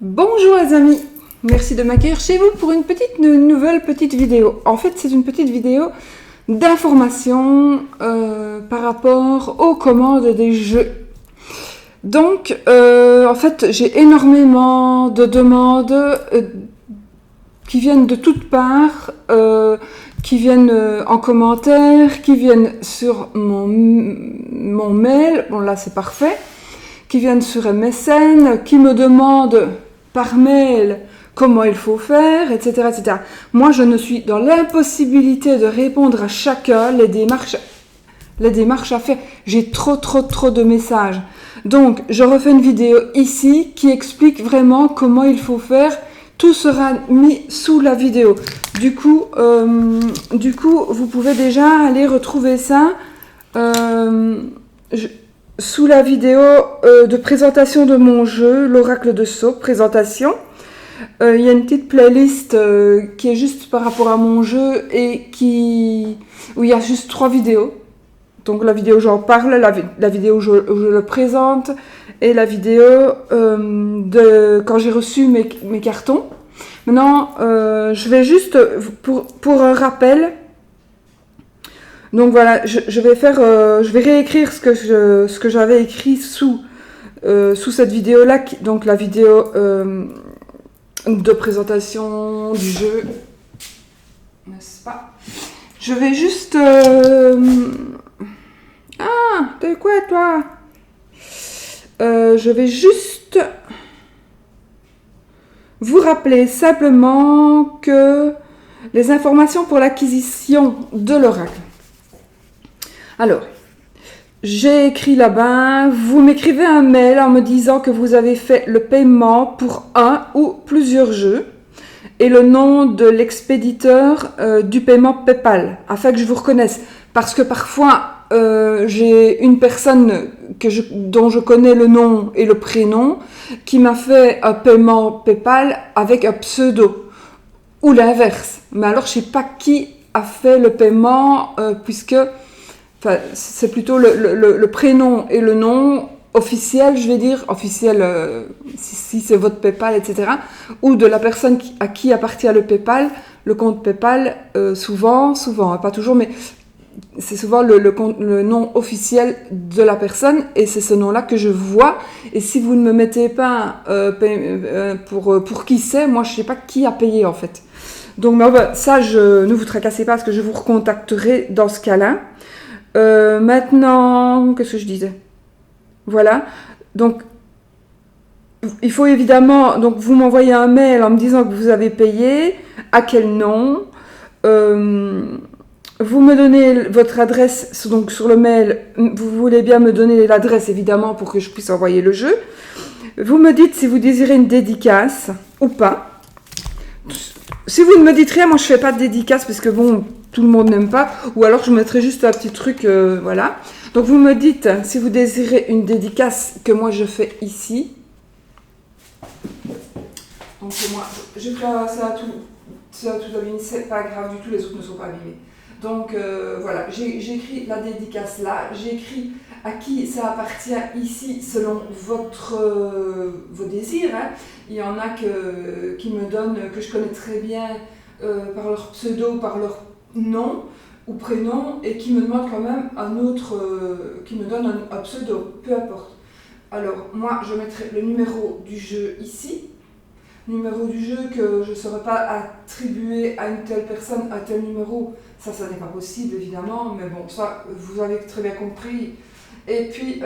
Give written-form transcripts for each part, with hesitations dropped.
Bonjour les amis, merci de m'accueillir chez vous pour une nouvelle petite vidéo. En fait, c'est une petite vidéo d'information par rapport aux commandes des jeux. Donc, en fait, j'ai énormément de demandes qui viennent de toutes parts, qui viennent en commentaire, qui viennent sur mon mail. Bon, là, c'est parfait. Qui viennent sur MSN, qui me demandent par mail comment il faut faire, etc., etc. Moi, je ne suis dans l'impossibilité de répondre à chacun les démarches à faire. J'ai trop de messages. Donc, je refais une vidéo ici qui explique vraiment comment il faut faire. Tout sera mis sous la vidéo. Du coup, vous pouvez déjà aller retrouver ça sous la vidéo de présentation de mon jeu, l'Oracle de Sceaux, présentation. Il y a une petite playlist qui est juste par rapport à mon jeu et où il y a juste 3 vidéos. Donc la vidéo où j'en parle, la vidéo où je le présente et la vidéo de quand j'ai reçu mes cartons. Maintenant, je vais juste, pour un rappel, donc voilà, je vais réécrire ce que j'avais écrit sous cette vidéo-là, donc la vidéo de présentation du jeu, n'est-ce pas? Je vais juste... Ah, t'es quoi toi? Je vais juste vous rappeler simplement que les informations pour l'acquisition de l'oracle. Alors, j'ai écrit là-bas, vous m'écrivez un mail en me disant que vous avez fait le paiement pour un ou plusieurs jeux et le nom de l'expéditeur du paiement PayPal, afin que je vous reconnaisse. Parce que parfois, j'ai une personne dont je connais le nom et le prénom qui m'a fait un paiement PayPal avec un pseudo, ou l'inverse. Mais alors, je ne sais pas qui a fait le paiement, puisque... Enfin, c'est plutôt le prénom et le nom officiel, je vais dire, officiel si c'est votre PayPal, etc. Ou de la personne à qui appartient le PayPal, le compte PayPal, souvent, hein, pas toujours, mais c'est souvent le nom officiel de la personne et c'est ce nom-là que je vois. Et si vous ne me mettez pas pour qui c'est, moi je ne sais pas qui a payé en fait. Donc ça, ne vous tracassez pas parce que je vous recontacterai dans ce cas-là. Maintenant, qu'est-ce que je disais? Voilà. Donc, il faut évidemment... Donc, vous m'envoyez un mail en me disant que vous avez payé, à quel nom. Vous me donnez votre adresse, donc sur le mail, vous voulez bien me donner l'adresse, évidemment, pour que je puisse envoyer le jeu. Vous me dites si vous désirez une dédicace ou pas. Si vous ne me dites rien, moi je fais pas de dédicace parce que bon, tout le monde n'aime pas. Ou alors je mettrai juste un petit truc, voilà. Donc vous me dites si vous désirez une dédicace que moi je fais ici. Donc moi, je fais ça à tout abîmé, c'est pas grave du tout, les autres ne sont pas abîmés. Donc voilà, j'ai écrit la dédicace là, j'ai écrit à qui ça appartient ici selon vos désirs. Hein. Il y en a qui me donnent, que je connais très bien par leur pseudo, par leur nom ou prénom et qui me demandent quand même un autre, qui me donne un pseudo, peu importe. Alors moi je mettrai le numéro du jeu ici. Numéro du jeu que je ne saurais pas attribuer à une telle personne, à tel numéro, ça n'est pas possible évidemment, mais bon, ça vous avez très bien compris. Et puis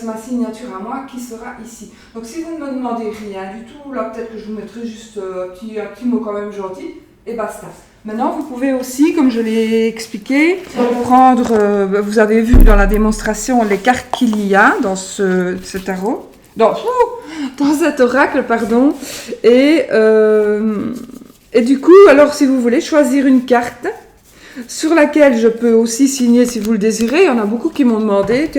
ma signature à moi qui sera ici. Donc si vous ne me demandez rien du tout, là peut-être que je vous mettrai juste un petit mot quand même gentil, et basta. Maintenant vous pouvez aussi, comme je l'ai expliqué, prendre, vous avez vu dans la démonstration les cartes qu'il y a dans ce tarot. Dans cet oracle, pardon. Et du coup, alors si vous voulez choisir une carte sur laquelle je peux aussi signer si vous le désirez, il y en a beaucoup qui m'ont demandé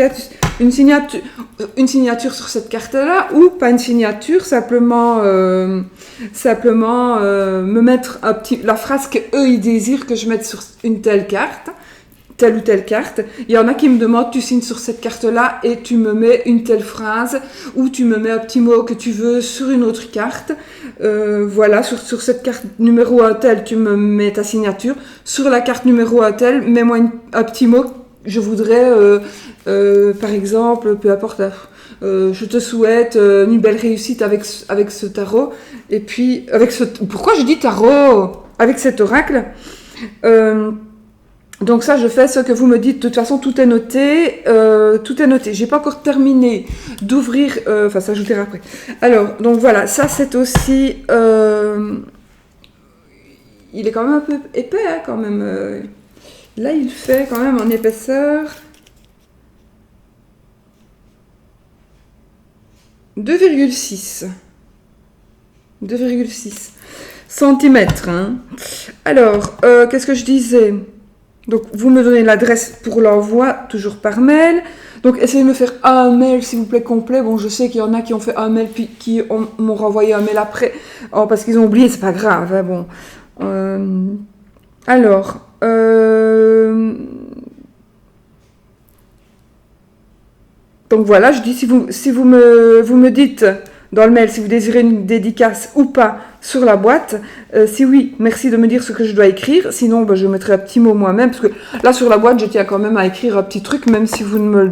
une signature sur cette carte-là ou pas une signature, simplement me mettre la phrase qu'eux ils désirent que je mette sur une telle carte, telle ou telle carte. Il y en a qui me demandent, tu signes sur cette carte-là et tu me mets une telle phrase ou tu me mets un petit mot que tu veux sur une autre carte. Voilà, sur cette carte numéro 1 tel, tu me mets ta signature. Sur la carte numéro 1 tel, mets-moi un petit mot. Je voudrais, par exemple, peu importe, je te souhaite une belle réussite avec ce tarot. Et puis, pourquoi je dis tarot? Avec cet oracle. Donc ça, je fais ce que vous me dites. De toute façon, tout est noté. J'ai pas encore terminé d'ouvrir. Enfin, ça, je vous dirai après. Alors, donc voilà, ça c'est aussi. Il est quand même un peu épais, hein, quand même. Là, il fait quand même en épaisseur 2,6 centimètres. Hein. Alors, qu'est-ce que je disais? Donc, vous me donnez l'adresse pour l'envoi, toujours par mail. Donc, essayez de me faire un mail, s'il vous plaît, complet. Bon, je sais qu'il y en a qui ont fait un mail, puis qui m'ont renvoyé un mail après. Oh, parce qu'ils ont oublié, c'est pas grave. Hein, bon. Alors, donc voilà, je dis, si vous me dites dans le mail si vous désirez une dédicace ou pas sur la boîte. Si oui, merci de me dire ce que je dois écrire. Sinon, je mettrai un petit mot moi-même. Parce que là, sur la boîte, je tiens quand même à écrire un petit truc, même si vous ne me le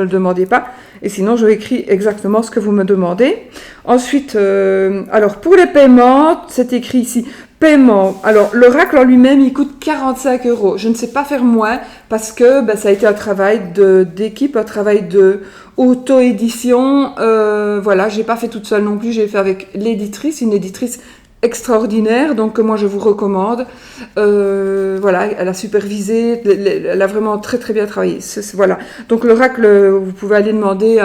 demandez pas. Et sinon, je écris exactement ce que vous me demandez. Ensuite, alors pour les paiements, c'est écrit ici. Paiement. Alors, l'oracle en lui-même, il coûte 45 €. Je ne sais pas faire moins parce que ça a été un travail d'équipe, un travail de auto-édition. Voilà, j'ai pas fait toute seule non plus, j'ai fait avec l'éditrice, une éditrice extraordinaire, donc que moi je vous recommande. Voilà, elle a supervisé, elle a vraiment très très bien travaillé. Voilà. Donc l'oracle, vous pouvez aller demander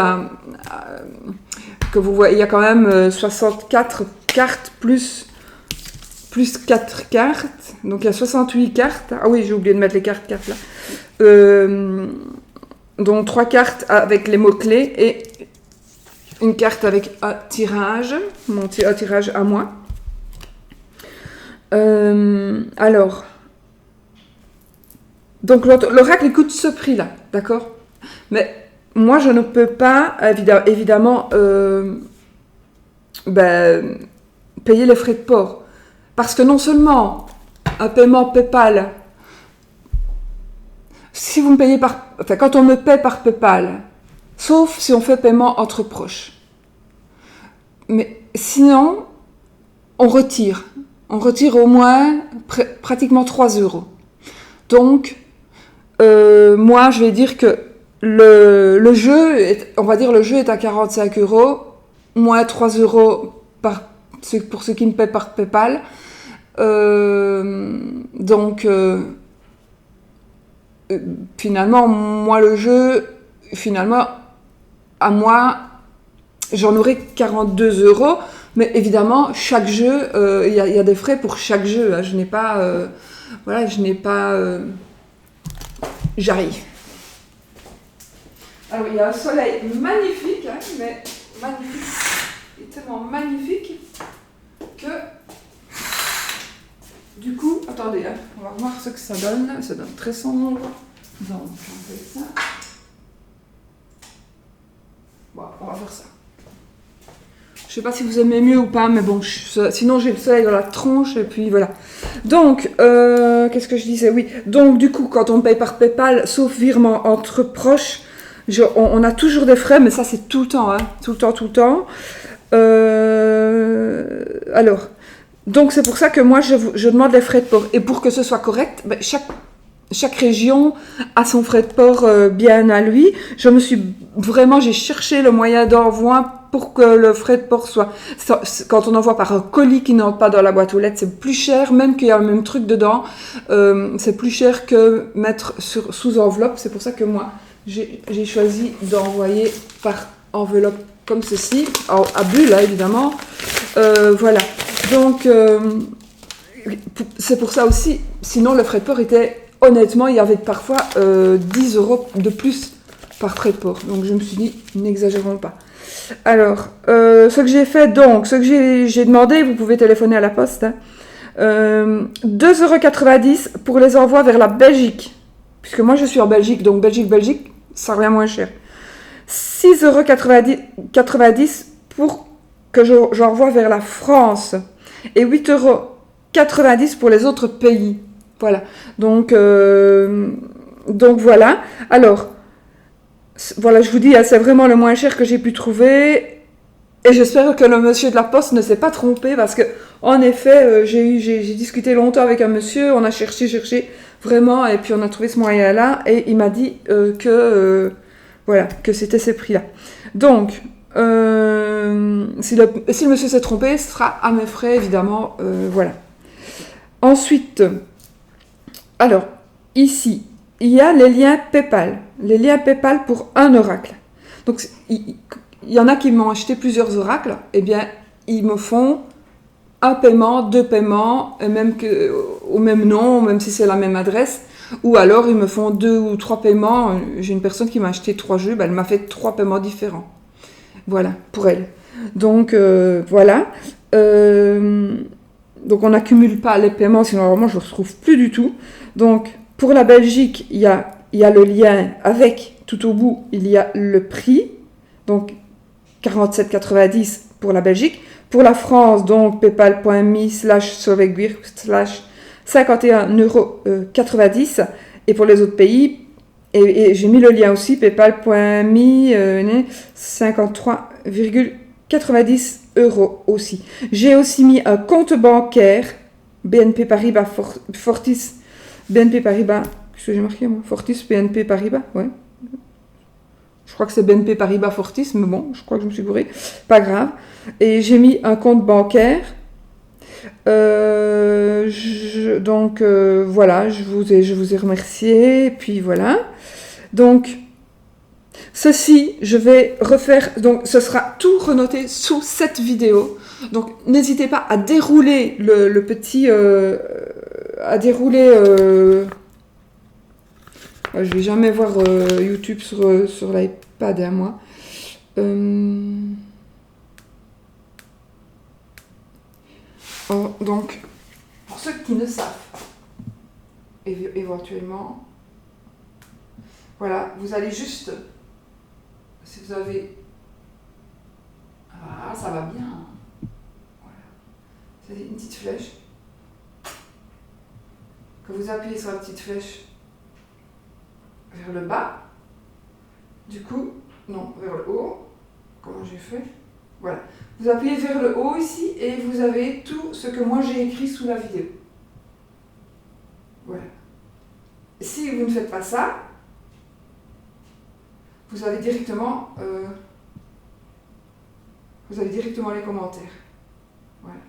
que vous voyez, il y a quand même 64 cartes plus 4 cartes, donc il y a 68 cartes. Ah oui, j'ai oublié de mettre les cartes là. Donc 3 cartes avec les mots-clés et une carte avec un tirage, un tirage à moi. Alors, donc l'oracle coûte ce prix-là, d'accord? Mais moi, je ne peux pas, évidemment, payer les frais de port. Parce que non seulement un paiement PayPal, si vous me payez quand on me paie par PayPal, sauf si on fait paiement entre proches. Mais sinon, on retire au moins pratiquement 3 €. Donc, moi, je vais dire que le jeu, on va dire le jeu est à 45 €, moins 3 € pour ceux qui me paient par PayPal. Donc, finalement, moi, le jeu, à moi, j'en aurai 42 €. Mais évidemment, chaque jeu, il y a des frais pour chaque jeu. Hein. Je n'ai pas... j'arrive. Alors, il y a un soleil magnifique, hein, mais magnifique. Il est tellement magnifique que... Du coup, attendez, hein, on va voir ce que ça donne. Ça donne très sombre. Donc, on fait ça. Bon, on va faire ça. Je sais pas si vous aimez mieux ou pas, mais bon, sinon j'ai le soleil dans la tronche et puis voilà. Donc, qu'est-ce que je disais? Oui, donc du coup, quand on paye par PayPal, sauf virement entre proches, on a toujours des frais, mais ça c'est tout le temps, hein, tout le temps. Alors, donc c'est pour ça que moi je demande les frais de port. Et pour que ce soit correct, chaque région a son frais de port bien à lui. J'ai cherché le moyen d'envoi pour que le frais de port soit... Quand on envoie par un colis qui n'entre pas dans la boîte aux lettres, c'est plus cher, même qu'il y a le même truc dedans. C'est plus cher que mettre sous enveloppe. C'est pour ça que moi, j'ai choisi d'envoyer par enveloppe comme ceci, à bulle, hein, évidemment. Voilà. Donc, c'est pour ça aussi, sinon le frais de port était... Honnêtement, il y avait parfois 10 € de plus par frais de port. Donc je me suis dit, n'exagérons pas. Alors, ce que j'ai fait, donc, ce que j'ai demandé, vous pouvez téléphoner à la poste, hein, 2,90 € pour les envois vers la Belgique. puisque moi je suis en Belgique, donc Belgique, ça revient moins cher. 6,90 € pour que j'envoie vers la France et 8,90 € pour les autres pays. Voilà. Donc voilà. Alors, voilà, je vous dis, c'est vraiment le moins cher que j'ai pu trouver. Et j'espère que le monsieur de la poste ne s'est pas trompé parce que, en effet, j'ai discuté longtemps avec un monsieur, on a cherché vraiment, et puis on a trouvé ce moyen-là, et il m'a dit voilà, que c'était ces prix-là. Donc, si le monsieur s'est trompé, ce sera à mes frais, évidemment, voilà. Ensuite, alors, ici, il y a les liens PayPal pour un oracle. Donc, il y en a qui m'ont acheté plusieurs oracles, eh bien, ils me font un paiement, 2 paiements, et même au même nom, même si c'est la même adresse, ou alors ils me font 2 ou 3 paiements. J'ai une personne qui m'a acheté 3 jeux, elle m'a fait 3 paiements différents. Voilà, pour elle. Donc, voilà. Donc, on n'accumule pas les paiements, sinon vraiment, je ne retrouve plus du tout. Donc, pour la Belgique, il y a le lien avec, tout au bout, il y a le prix. Donc, 47,90 pour la Belgique. Pour la France, donc, paypal.me/solveigtguir/51,90 €. Et pour les autres pays, et j'ai mis le lien aussi, paypal.me 53,90 € aussi. J'ai aussi mis un compte bancaire, BNP Paribas Fortis, BNP Paribas, qu'est-ce que j'ai marqué moi? Fortis, BNP Paribas, ouais. Je crois que c'est BNP Paribas Fortis, mais bon, je crois que je me suis gourée. Pas grave. Et j'ai mis un compte bancaire. Donc, voilà, je vous ai remercié. Et puis, voilà. Donc, ceci, je vais refaire. Donc, ce sera tout renoté sous cette vidéo. Donc, n'hésitez pas à dérouler le petit... à dérouler... je vais jamais voir YouTube sur l'iPad à moi. Donc, pour ceux qui ne savent pas, éventuellement, voilà, vous allez juste, si vous avez, ah, ça va bien, voilà, c'est une petite flèche, que vous appuyez sur la petite flèche vers le bas, du coup, non, vers le haut, comment j'ai fait? Voilà, vous appuyez vers le haut ici et vous avez tout ce que moi j'ai écrit sous la vidéo. Voilà. Si vous ne faites pas ça, vous avez directement les commentaires. Voilà.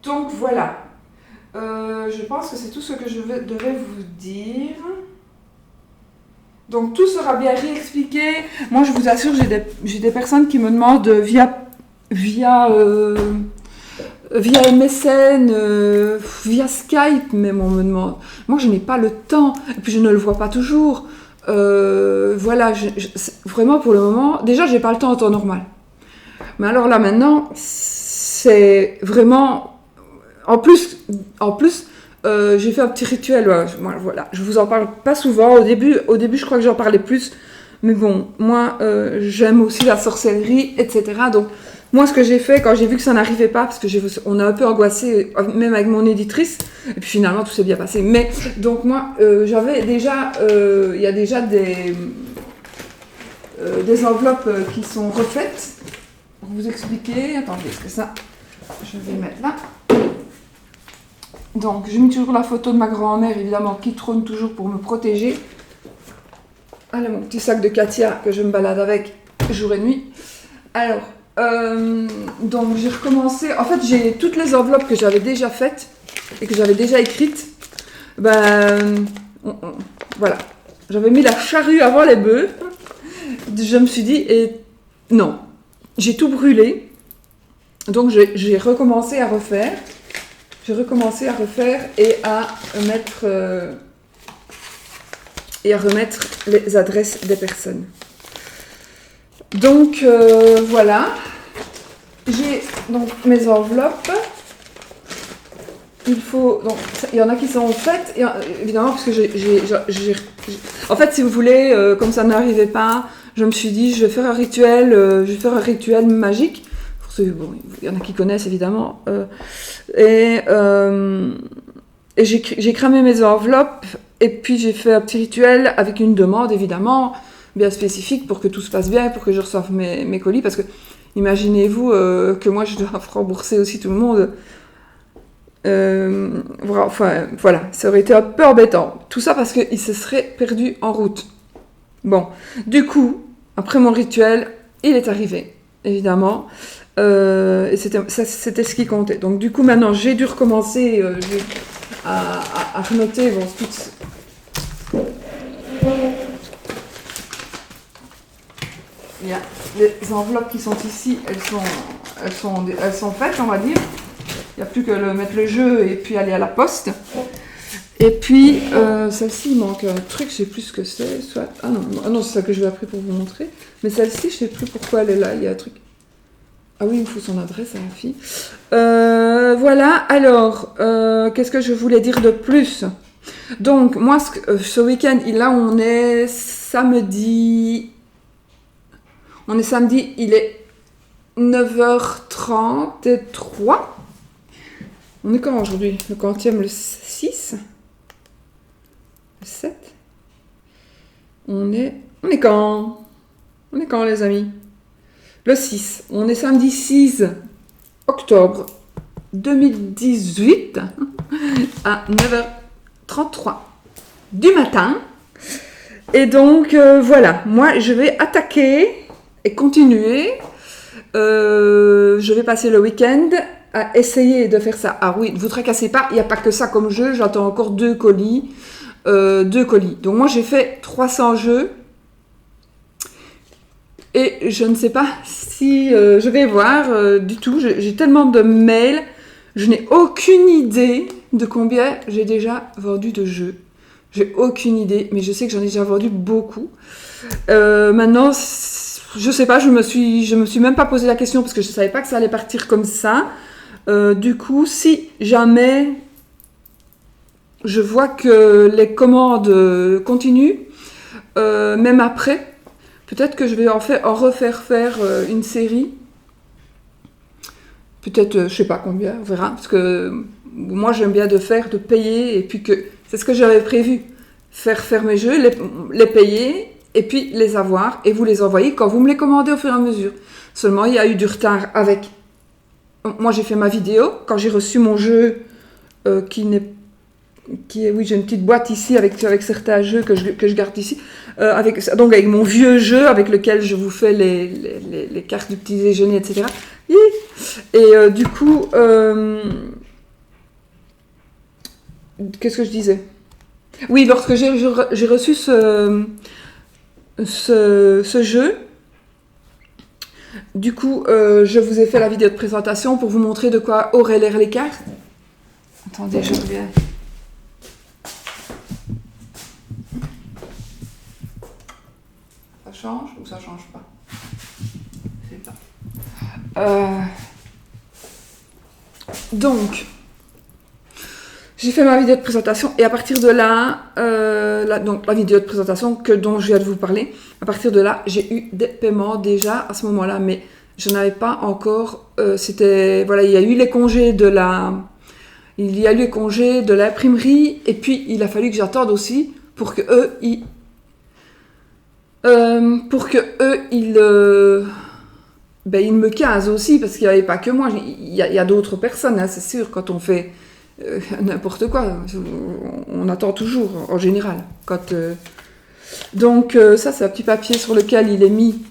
Donc voilà. Je pense que c'est tout ce que je devais vous dire. Donc tout sera bien réexpliqué. Moi je vous assure, j'ai des personnes qui me demandent via MSN, via Skype même on me demande. Moi je n'ai pas le temps et puis je ne le vois pas toujours. Voilà, vraiment pour le moment, déjà j'ai pas le temps en temps normal. Mais alors là maintenant, c'est vraiment... En plus, j'ai fait un petit rituel. Voilà, je vous en parle pas souvent. Au début, je crois que j'en parlais plus. Mais bon, moi, j'aime aussi la sorcellerie, etc. Donc, moi, ce que j'ai fait quand j'ai vu que ça n'arrivait pas, parce que on a un peu angoissé, même avec mon éditrice, et puis finalement, tout s'est bien passé. Mais donc, moi, j'avais déjà, il y a déjà des enveloppes qui sont refaites. Pour vous expliquer, attendez, est-ce que ça, je vais mettre là. Donc, j'ai mis toujours la photo de ma grand-mère, évidemment, qui trône toujours pour me protéger. Allez, mon petit sac de Katia que je me balade avec jour et nuit. Alors, donc j'ai recommencé. En fait, j'ai toutes les enveloppes que j'avais déjà faites et que j'avais déjà écrites. Voilà. J'avais mis la charrue avant les bœufs. Je me suis dit, et non, j'ai tout brûlé. Donc, j'ai recommencé à refaire. J'ai recommencé à refaire et à remettre les adresses des personnes. Donc voilà, j'ai donc mes enveloppes. il faut... Donc, il y en a qui sont faites, et, évidemment, parce que en fait, si vous voulez, comme ça n'arrivait pas, je me suis dit, je vais faire un rituel magique. Pour ceux, bon, il y en a qui connaissent, évidemment. Et j'ai cramé mes enveloppes, et puis j'ai fait un petit rituel avec une demande, évidemment, bien spécifique, pour que tout se passe bien, pour que je reçoive mes colis, parce que imaginez-vous que moi, je dois rembourser aussi tout le monde. Enfin, voilà, ça aurait été un peu embêtant. Tout ça parce qu'il se serait perdu en route. Bon, du coup, après mon rituel, il est arrivé, évidemment. Et c'était ce qui comptait. Donc, du coup, maintenant, j'ai dû recommencer à renoter. Bon, il y a les enveloppes qui sont ici, elles sont faites, on va dire. Il n'y a plus que mettre le jeu et puis aller à la poste. Et puis, celle-ci, il manque un truc, je ne sais plus ce que c'est. Ah non, c'est ça que je vais après pour vous montrer. Mais celle-ci, je ne sais plus pourquoi elle est là. Il y a un truc. Ah oui, il me faut son adresse à la fille. Voilà, alors, qu'est-ce que je voulais dire de plus? Donc, moi, ce week-end, là, on est samedi. Il est 9h33. On est quand aujourd'hui? Le quantième, le 6? Le 7? On est quand? On est quand, les amis? Le 6. On est samedi 6 octobre 2018 à 9h33 du matin. Et donc, voilà. Moi, je vais attaquer et continuer. Je vais passer le week-end à essayer de faire ça. Ah oui, ne vous tracassez pas, il n'y a pas que ça comme jeu, j'attends encore 2 colis. Donc moi j'ai fait 300 jeux et je ne sais pas si je vais voir du tout. J'ai tellement de mails, je n'ai aucune idée de combien j'ai déjà vendu de jeux. J'ai aucune idée, mais je sais que j'en ai déjà vendu beaucoup. Maintenant, je sais pas, je me suis même pas posé la question parce que je savais pas que ça allait partir comme ça. Du coup, si jamais je vois que les commandes continuent, même après, peut-être que je vais en refaire faire une série. Peut-être, je sais pas combien, on verra. Parce que moi, j'aime bien de payer, et puis que c'est ce que j'avais prévu. Faire mes jeux, les payer, et puis les avoir, et vous les envoyer quand vous me les commandez au fur et à mesure. Seulement, il y a eu du retard avec... Moi, j'ai fait ma vidéo. Quand j'ai reçu mon jeu, oui, j'ai une petite boîte ici avec certains jeux que je garde ici. Donc, avec mon vieux jeu avec lequel je vous fais les cartes du petit déjeuner, etc. Et du coup, qu'est-ce que je disais? Oui, lorsque j'ai reçu ce jeu, du coup, je vous ai fait la vidéo de présentation pour vous montrer de quoi auraient l'air les cartes. Attendez, je reviens. Ça change ou ça change pas? Je sais pas. Donc, j'ai fait ma vidéo de présentation et à partir de là, donc la vidéo de présentation dont je viens de vous parler, à partir de là, j'ai eu des paiements déjà à ce moment-là, mais je n'avais pas encore. Voilà, il y a eu les congés de l'imprimerie et puis il a fallu que j'attende aussi pour que eux ils me casent aussi parce qu'il n'y avait pas que moi, il y a d'autres personnes, hein, c'est sûr, quand on fait n'importe quoi, on attend toujours en général. Donc ça c'est un petit papier sur lequel il est mis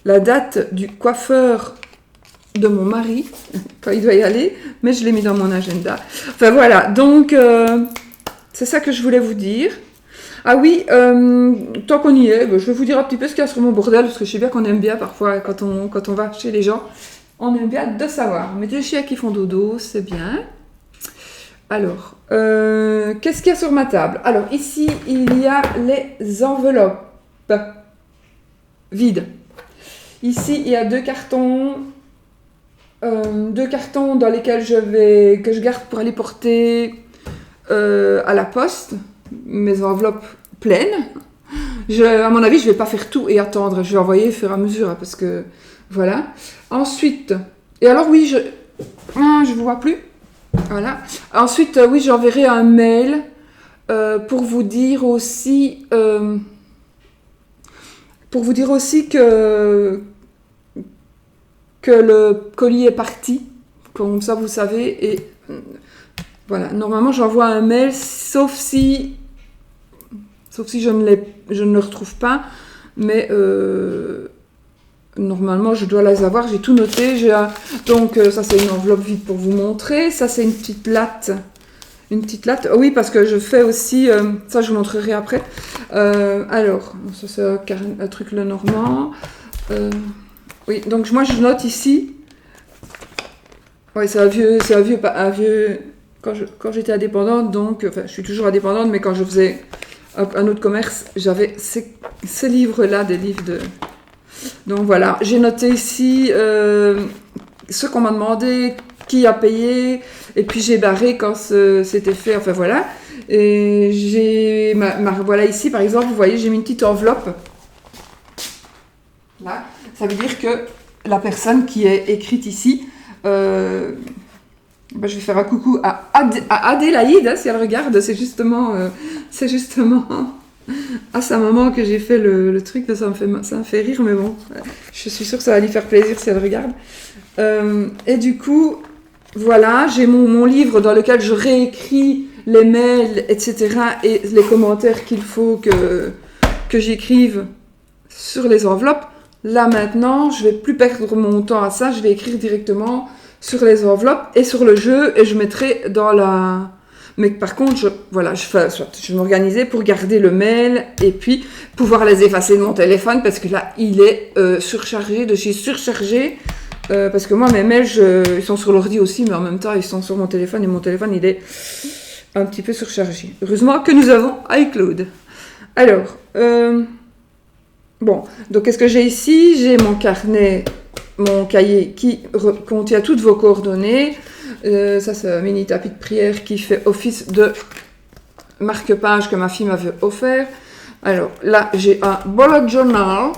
la date du coiffeur de mon mari quand il doit y aller, mais je l'ai mis dans mon agenda. Enfin voilà, donc c'est ça que je voulais vous dire. Ah oui, tant qu'on y est, je vais vous dire un petit peu ce qu'il y a sur mon bordel, parce que je sais bien qu'on aime bien parfois, quand on va chez les gens, on aime bien de savoir. Mais des chiens qui font dodo, c'est bien. Alors, qu'est-ce qu'il y a sur ma table? Alors, ici, il y a les enveloppes vides. Ici, il y a 2 cartons 2 cartons dans lesquels que je garde pour aller porter à la poste, mes enveloppes pleines. À mon avis, je vais pas faire tout et attendre. Je vais envoyer au fur et à mesure, hein, parce que voilà. Ensuite, et alors oui, je vous vois plus. Voilà. Ensuite, oui, j'enverrai un mail pour vous dire aussi que le colis est parti. Comme ça, vous savez. Et voilà. Normalement, j'envoie un mail, sauf si je ne le retrouve pas. Mais normalement, je dois les avoir. J'ai tout noté. Donc, ça, c'est une enveloppe vide pour vous montrer. Ça, c'est une petite latte. Une petite latte. Oh, oui, parce que je fais aussi... ça, je vous montrerai après. Alors, ça, c'est un truc le normand. Oui, donc moi, je note ici... Oui, c'est un vieux... Quand j'étais indépendante, donc... Enfin, je suis toujours indépendante, mais quand je faisais un autre commerce, j'avais ces livres-là, des livres de... Donc, voilà. J'ai noté ici ce qu'on m'a demandé, qui a payé, et puis j'ai barré quand c'était fait, enfin voilà. Et j'ai voilà, ici par exemple, vous voyez, j'ai mis une petite enveloppe. Là, ça veut dire que la personne qui est écrite ici, je vais faire un coucou à Adélaïde, hein, si elle regarde, c'est justement à sa maman que j'ai fait le truc, ça me fait rire, mais bon, je suis sûre que ça va lui faire plaisir si elle regarde. Et du coup, voilà, j'ai mon livre dans lequel je réécris les mails, etc. et les commentaires qu'il faut que j'écrive sur les enveloppes. Là maintenant, je vais plus perdre mon temps à ça, je vais écrire directement sur les enveloppes et sur le jeu et je mettrai dans la... Mais par contre, je vais m'organiser pour garder le mail et puis pouvoir les effacer de mon téléphone parce que là, il est surchargé, de chez surchargé. Parce que moi, mes mails, ils sont sur l'ordi aussi, mais en même temps, ils sont sur mon téléphone et mon téléphone, il est un petit peu surchargé. Heureusement que nous avons iCloud. Alors, bon, donc qu'est-ce que j'ai ici? J'ai mon carnet, mon cahier qui contient toutes vos coordonnées. Ça, c'est un mini tapis de prière qui fait office de marque-page que ma fille m'avait offert. Alors là, j'ai un bullet journal.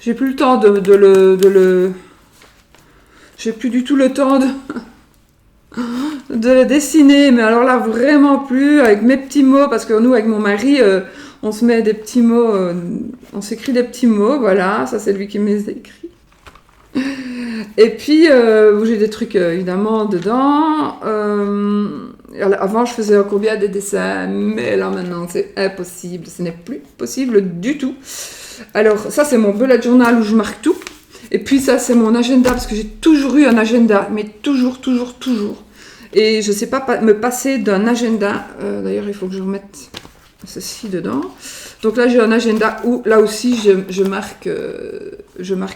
J'ai plus le temps de le... J'ai plus du tout le temps de le dessiner, mais alors là, vraiment plus, avec mes petits mots, parce que nous, avec mon mari, on se met des petits mots, on s'écrit des petits mots, voilà, ça c'est lui qui me les écrit. Et puis, j'ai des trucs, évidemment, dedans. Avant, je faisais encore bien des dessins, mais là, maintenant, c'est impossible, ce n'est plus possible du tout. Alors, ça, c'est mon bullet journal où je marque tout. Et puis, ça, c'est mon agenda, parce que j'ai toujours eu un agenda, mais toujours. Et je ne sais pas me passer d'un agenda. D'ailleurs, il faut que je remette ceci dedans. Donc là, j'ai un agenda où, là aussi, je marque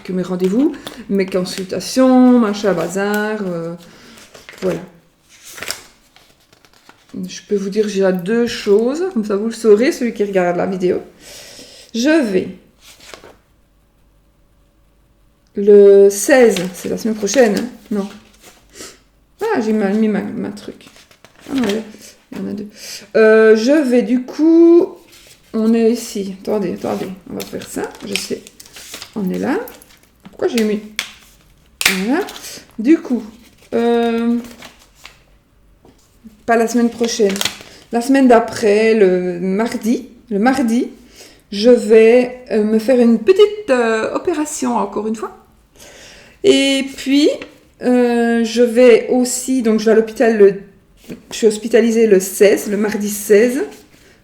mes rendez-vous, mes consultations, machin, bazar. Voilà. Je peux vous dire, j'ai 2 choses, comme ça vous le saurez, celui qui regarde la vidéo. Je vais... Le 16, c'est la semaine prochaine, hein? Non. Ah, j'ai mal mis ma truc. Ah ouais, il y en a 2. Je vais du coup... On est ici. Attendez, on va faire ça. Je sais. On est là. Pourquoi j'ai mis... Voilà. Du coup, pas la semaine prochaine. La semaine d'après, le mardi, je vais me faire une petite opération, encore une fois. Et puis, je vais aussi... Donc, je vais à l'hôpital... Je suis hospitalisée le mardi 16.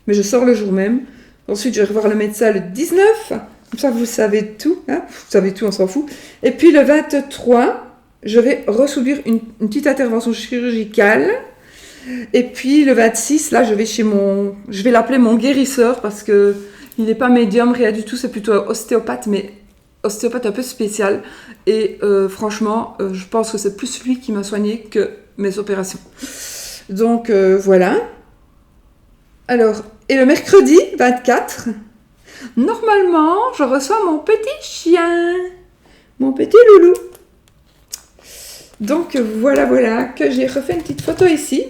Mais je sors le jour même. Ensuite, je vais revoir le médecin le 19. Comme ça, vous savez tout. Hein, vous savez tout, on s'en fout. Et puis, le 23, je vais resubir une petite intervention chirurgicale. Et puis, le 26, là, je vais l'appeler mon guérisseur parce que il n'est pas médium, rien du tout. C'est plutôt ostéopathe, mais ostéopathe un peu spécial. Et franchement, je pense que c'est plus lui qui m'a soigné que mes opérations. Donc, voilà. Alors, et le mercredi 24, normalement, je reçois mon petit chien, mon petit loulou. Donc voilà, voilà, que j'ai refait une petite photo ici.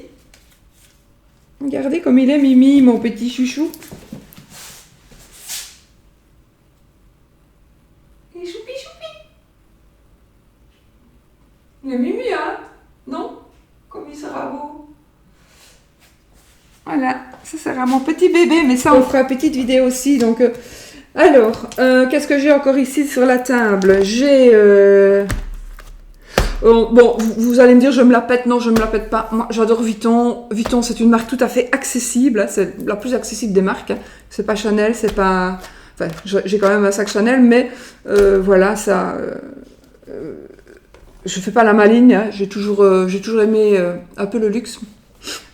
Regardez comme il est Mimi, mon petit chouchou. Il est choupi choupi. Il est Mimi, hein? Non? Comme il sera beau. Voilà, ça sera mon petit bébé, mais ça on fera une petite vidéo aussi. Donc, alors, qu'est-ce que j'ai encore ici sur la table? J'ai... bon, vous allez me dire, je me la pète. Non, je me la pète pas. Moi, j'adore Vuitton. Vuitton, c'est une marque tout à fait accessible. C'est la plus accessible des marques. C'est pas Chanel, c'est pas... Enfin, j'ai quand même un sac Chanel, mais voilà, ça... je fais pas la maligne. Hein. J'ai toujours aimé un peu le luxe.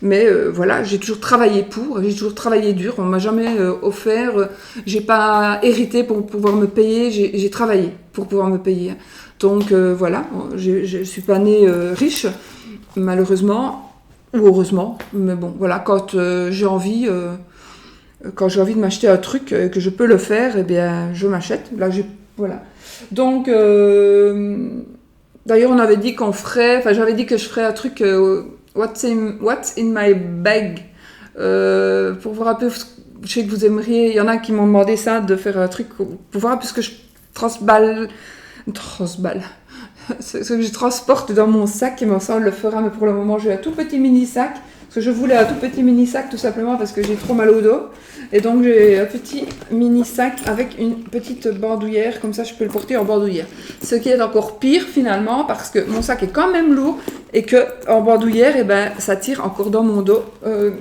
Mais voilà, j'ai toujours travaillé j'ai toujours travaillé dur, on m'a jamais offert, j'ai pas hérité pour pouvoir me payer, j'ai travaillé pour pouvoir me payer. Donc voilà, je suis pas née riche, malheureusement, ou heureusement, mais bon, voilà, quand j'ai envie de m'acheter un truc que je peux le faire, eh bien, je m'achète. Là, voilà. Donc, d'ailleurs, on avait dit j'avais dit que je ferais un truc What's in my bag pour voir un peu, je sais que vous aimeriez, il y en a qui m'ont demandé ça, de faire un truc pour voir un peu ce que je transballe, ce que je transporte dans mon sac, et ça on le fera, mais pour le moment j'ai un tout petit mini sac, parce que je voulais un tout petit mini sac tout simplement parce que j'ai trop mal au dos, et donc j'ai un petit mini sac avec une petite bandoulière, comme ça je peux le porter en bandoulière. Ce qui est encore pire finalement, parce que mon sac est quand même lourd, et que en bandoulière, eh ben, ça tire encore dans mon dos.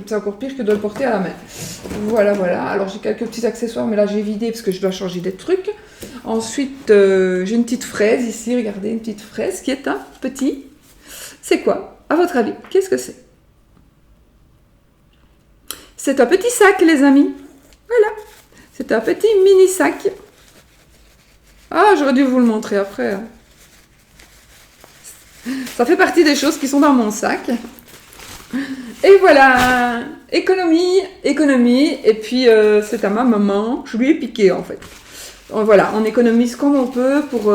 C'est encore pire que de le porter à la main. Voilà, voilà. Alors j'ai quelques petits accessoires, mais là j'ai vidé parce que je dois changer des trucs. Ensuite, j'ai une petite fraise ici. Regardez, une petite fraise qui est un petit. C'est quoi? À votre avis, qu'est-ce que c'est? C'est un petit sac, les amis. Voilà. C'est un petit mini sac. Ah, j'aurais dû vous le montrer après. Ça fait partie des choses qui sont dans mon sac. Et voilà, économie, et puis c'est à ma maman, je lui ai piqué en fait. Donc, voilà, on économise comme on peut pour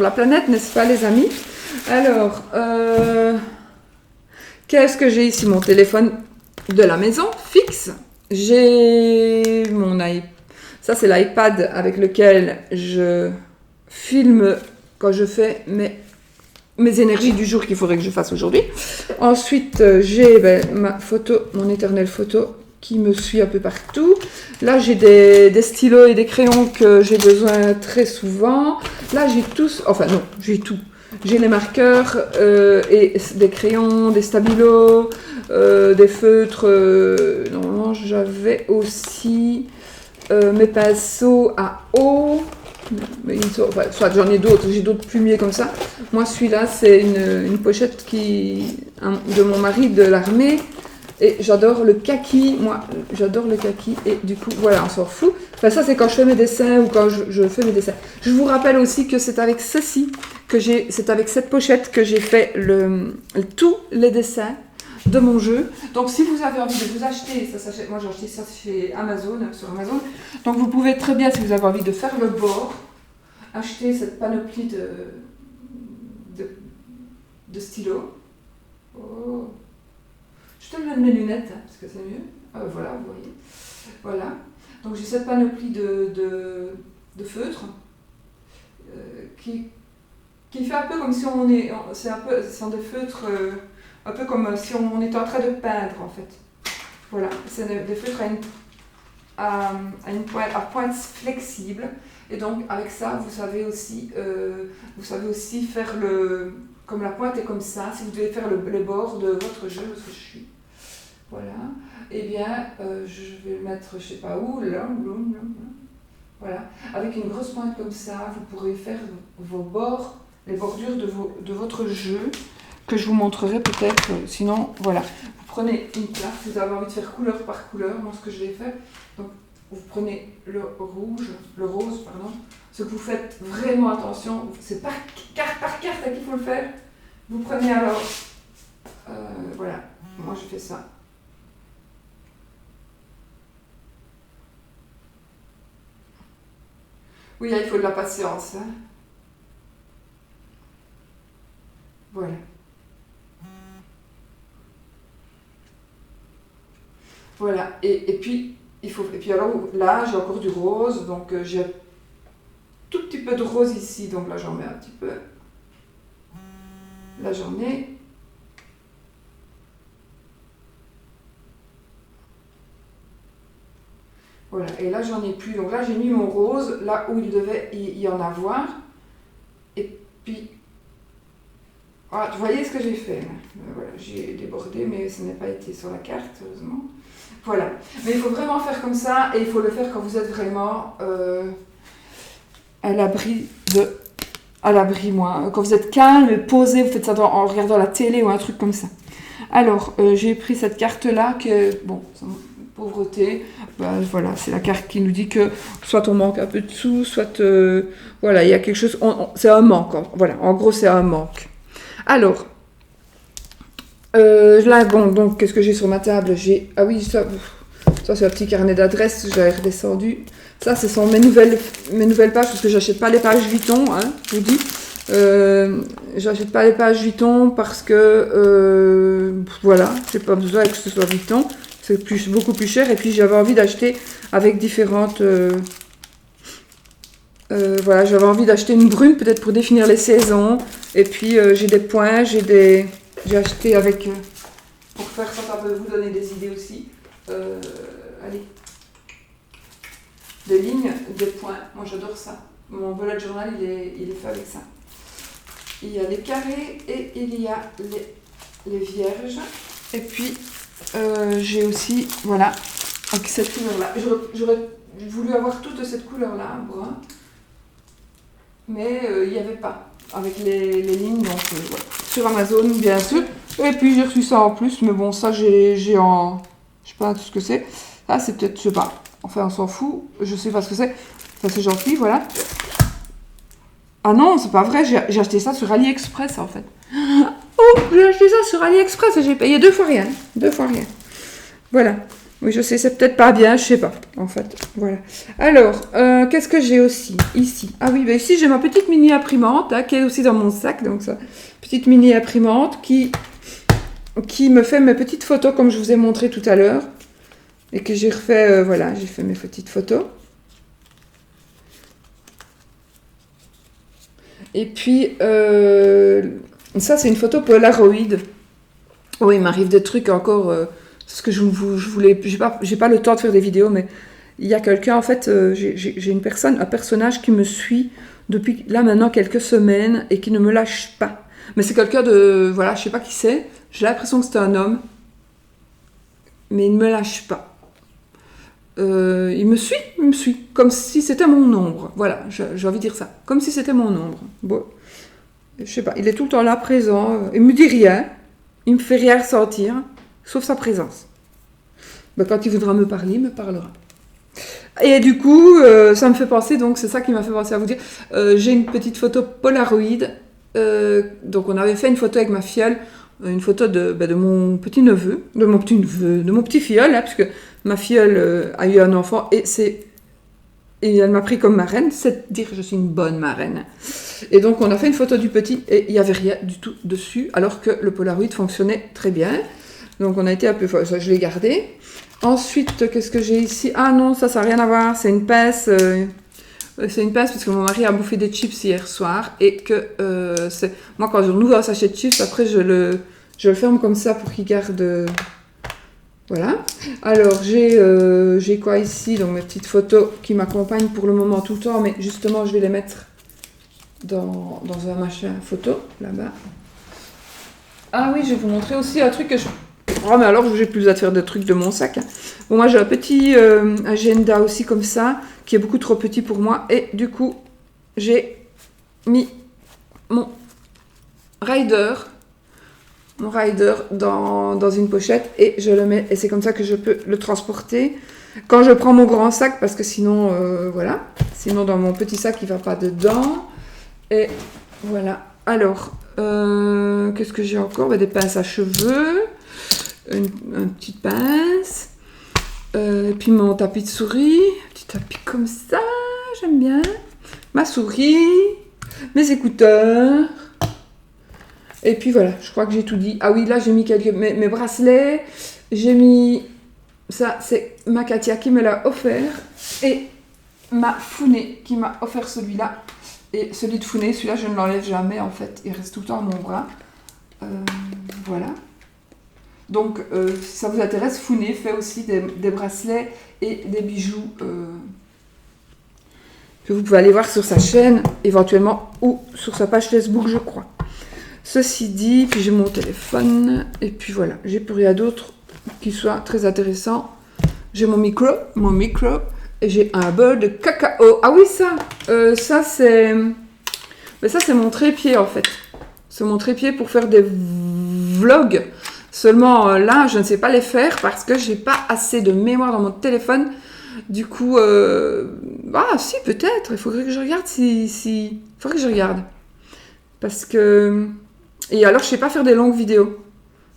la planète, n'est-ce pas les amis? Alors, qu'est-ce que j'ai ici? Mon téléphone de la maison, fixe. J'ai ça c'est l'iPad avec lequel je filme quand je fais mes énergies du jour qu'il faudrait que je fasse aujourd'hui. Ensuite, j'ai mon éternelle photo qui me suit un peu partout. Là, j'ai des stylos et des crayons que j'ai besoin très souvent. Là, j'ai tout. J'ai les marqueurs et des crayons, des stabilos, des feutres. Normalement, j'avais aussi mes pinceaux à eau. Mais soit j'en ai d'autres, j'ai d'autres plumiers comme ça. Moi, celui-là, c'est une pochette de mon mari de l'armée. Et j'adore le kaki. Moi, j'adore le kaki. Et du coup, voilà, on s'en fout. Enfin, ça, c'est quand je fais mes dessins ou quand je fais mes dessins. Je vous rappelle aussi que c'est avec c'est avec cette pochette que j'ai fait tous les dessins de mon jeu. Donc si vous avez envie de vous acheter, moi j'ai acheté ça chez Amazon, sur Amazon. Donc vous pouvez très bien, si vous avez envie de faire le bord, acheter cette panoplie de stylos. Oh. Je te donne mes lunettes, hein, parce que c'est mieux. Voilà, vous voyez. Voilà. Donc j'ai cette panoplie de feutres qui fait un peu comme si ce sont des feutres un peu comme si on était en train de peindre en fait. Voilà, c'est des feutres à pointe flexible. Et donc avec ça, vous savez aussi faire comme la pointe est comme ça, si vous devez faire les bords de votre jeu, parce que je suis. Voilà. Eh bien, je vais le mettre, je sais pas où, là. Voilà. Avec une grosse pointe comme ça, vous pourrez faire vos bords, les bordures de votre jeu, que je vous montrerai peut-être. Sinon, voilà. Vous prenez une place, vous avez envie de faire couleur par couleur. Moi, ce que je vais faire, donc, vous prenez le rose, pardon. Ce que vous faites vraiment attention, c'est par carte à qui il faut le faire. Vous prenez alors, voilà. Moi, je fais ça. Oui, il faut de la patience. Hein. et puis, et puis alors là, j'ai encore du rose, donc j'ai un tout petit peu de rose ici, donc là j'en mets un petit peu. Là j'en ai. Voilà, et là j'en ai plus. Donc là j'ai mis mon rose là où il devait y en avoir. Et puis, voilà, vous voyez ce que j'ai fait là. Voilà, j'ai débordé, mais ce n'est pas été sur la carte, heureusement. Voilà, mais il faut vraiment faire comme ça, et il faut le faire quand vous êtes vraiment à l'abri moi. Quand vous êtes calme et posé, vous faites ça en regardant la télé ou un truc comme ça. Alors, j'ai pris cette carte-là, que, bon, pauvreté, ben, voilà, c'est la carte qui nous dit que soit on manque un peu de sous, soit, voilà, il y a quelque chose, c'est un manque, voilà, en gros, c'est un manque. Alors, là, bon, donc, qu'est-ce que j'ai sur ma table? Ah oui, ça c'est un petit carnet d'adresses, j'avais redescendu. Ça, ce sont mes nouvelles pages, parce que j'achète pas les pages Vuitton, hein, je vous dis. J'achète pas les pages Vuitton parce que, voilà, j'ai pas besoin que ce soit Vuitton. C'est beaucoup plus cher. Et puis, j'avais envie d'acheter avec différentes... voilà, j'avais envie d'acheter une brume, peut-être pour définir les saisons. Et puis, j'ai des points, j'ai acheté avec... pour faire ça, ça peut vous donner des idées aussi. Allez. Des lignes, des points. Moi, j'adore ça. Mon bullet journal, il est fait avec ça. Il y a les carrés et il y a les vierges. Et puis, j'ai aussi, voilà, avec cette couleur-là. J'aurais voulu avoir toute cette couleur-là, brun. Mais il n'y avait pas. Avec les lignes, donc voilà. Sur Amazon, bien sûr. Et puis, j'ai reçu ça en plus. Mais bon, ça, j'ai en... Je sais pas tout ce que c'est. Ah, c'est peut-être, je sais pas. Enfin, on s'en fout. Je sais pas ce que c'est. Enfin, c'est gentil, voilà. Ah non, c'est pas vrai. J'ai acheté ça sur AliExpress, en fait. Oh, j'ai acheté ça sur AliExpress et j'ai payé 2 fois rien. 2 fois rien. Voilà. Oui, je sais, c'est peut-être pas bien, je sais pas, en fait. Voilà. Alors, qu'est-ce que j'ai aussi ici? Ah oui, bah ici, j'ai ma petite mini imprimante, hein, qui est aussi dans mon sac. Donc, ça, petite mini imprimante qui me fait mes petites photos, comme je vous ai montré tout à l'heure. Et que j'ai refait, voilà, j'ai fait mes petites photos. Et puis, ça, c'est une photo Polaroid. Oui, il m'arrive des trucs encore, ce que je voulais, j'ai pas le temps de faire des vidéos, mais il y a quelqu'un, en fait, j'ai un personnage qui me suit depuis, là, maintenant, quelques semaines, et qui ne me lâche pas. Mais c'est quelqu'un de, voilà, je sais pas qui c'est, j'ai l'impression que c'est un homme, mais il ne me lâche pas. Il me suit, comme si c'était mon ombre. Voilà, j'ai envie de dire ça, comme si c'était mon ombre. Bon, je sais pas, il est tout le temps là, présent, il me dit rien, il me fait rien ressentir, sauf sa présence. Ben, quand il voudra me parler, il me parlera. Et du coup, ça me fait penser, donc c'est ça qui m'a fait penser à vous dire, j'ai une petite photo Polaroid, donc on avait fait une photo avec ma filleule, une photo de mon petit-neveu, de mon petit-filleul, hein, puisque ma filleule a eu un enfant et elle m'a pris comme marraine, c'est dire que je suis une bonne marraine. Et donc on a fait une photo du petit et il n'y avait rien du tout dessus, alors que le Polaroid fonctionnait très bien. Donc on a été un peu... Ça, je l'ai gardé. Ensuite, qu'est-ce que j'ai ici? Ah non, ça n'a rien à voir, c'est une pince... c'est une pince parce que mon mari a bouffé des chips hier soir et que moi quand je ouvre un sachet de chips, après je le ferme comme ça pour qu'il garde... Voilà. Alors j'ai quoi ici? Donc mes petites photos qui m'accompagnent pour le moment tout le temps, mais justement je vais les mettre dans un machin photo là-bas. Ah oui, je vais vous montrer aussi un truc que je... Oh mais alors j'ai plus à faire de trucs de mon sac. Bon, moi j'ai un petit agenda aussi comme ça, qui est beaucoup trop petit pour moi. Et du coup, j'ai mis mon rider dans une pochette et je le mets. Et c'est comme ça que je peux le transporter. Quand je prends mon grand sac, parce que sinon, voilà. Sinon dans mon petit sac, il ne va pas dedans. Et voilà. Alors, qu'est-ce que j'ai encore? Des pinces à cheveux. Une petite pince, puis mon tapis de souris, un petit tapis comme ça, j'aime bien, ma souris, mes écouteurs, et puis voilà, je crois que j'ai tout dit. Ah oui, là j'ai mis mes bracelets, j'ai mis Ça, c'est ma Katia qui me l'a offert. Et ma Founé qui m'a offert celui-là. Et celui de Founé, celui-là, je ne l'enlève jamais, en fait. Il reste tout le temps à mon bras. Voilà. Donc, si ça vous intéresse, Founé fait aussi des bracelets et des bijoux que vous pouvez aller voir sur sa chaîne, éventuellement, ou sur sa page Facebook, je crois. Ceci dit, puis j'ai mon téléphone, et puis voilà, j'ai plus rien d'autre qui soit très intéressant. J'ai mon micro, et j'ai un bol de cacao. Ah oui, ça c'est mon trépied en fait. C'est mon trépied pour faire des vlogs. Seulement là, je ne sais pas les faire parce que j'ai pas assez de mémoire dans mon téléphone. Du coup, si peut-être. Il faudrait que je regarde il faudrait que je regarde. Parce que... Et alors, je sais pas faire des longues vidéos.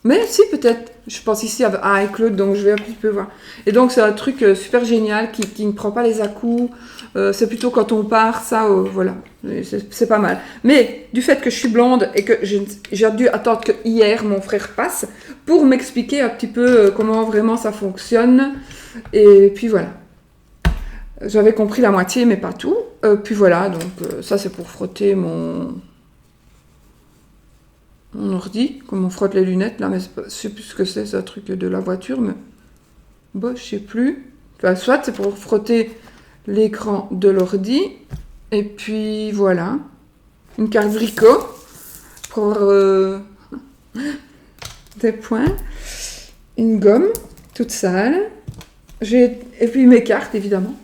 Mais si, peut-être. Je pense ici à iCloud, donc je vais un petit peu voir. Et donc, c'est un truc super génial qui ne prend pas les à-coups. C'est plutôt quand on part, ça, voilà. C'est pas mal. Mais du fait que je suis blonde et que j'ai dû attendre que hier mon frère passe pour m'expliquer un petit peu comment vraiment ça fonctionne. Et puis voilà. J'avais compris la moitié, mais pas tout. Puis voilà, donc ça, c'est pour frotter mon ordi, comme on frotte les lunettes, là, mais je sais plus ce que c'est un truc de la voiture, mais bon, je sais plus. Enfin, soit c'est pour frotter l'écran de l'ordi, et puis voilà, une carte Brico pour des points, une gomme toute sale, et puis mes cartes évidemment.